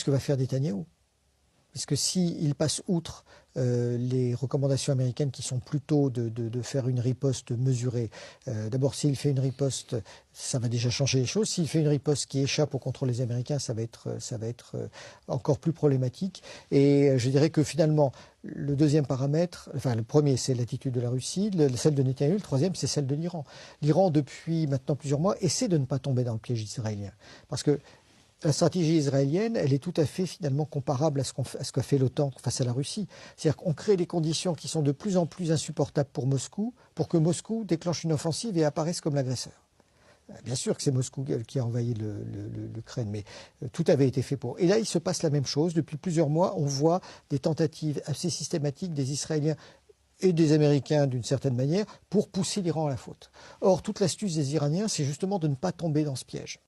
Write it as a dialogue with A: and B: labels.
A: que va faire Netanyahou. Parce que s'il passe outre les recommandations américaines qui sont plutôt de faire une riposte mesurée, d'abord s'il fait une riposte, ça va déjà changer les choses. S'il fait une riposte qui échappe au contrôle des Américains, ça va être encore plus problématique. Et je dirais que finalement, le deuxième paramètre, enfin le premier c'est l'attitude de la Russie, celle de Netanyahou, le troisième c'est celle de l'Iran. L'Iran depuis maintenant plusieurs mois essaie de ne pas tomber dans le piège israélien. Parce que la stratégie israélienne, elle est tout à fait finalement comparable à ce qu'a fait l'OTAN face à la Russie. C'est-à-dire qu'on crée des conditions qui sont de plus en plus insupportables pour Moscou, pour que Moscou déclenche une offensive et apparaisse comme l'agresseur. Bien sûr que c'est Moscou qui a envahi l'Ukraine, mais tout avait été fait pour. Et là, il se passe la même chose. Depuis plusieurs mois, on voit des tentatives assez systématiques des Israéliens et des Américains d'une certaine manière pour pousser l'Iran à la faute. Or, toute l'astuce des Iraniens, c'est justement de ne pas tomber dans ce piège.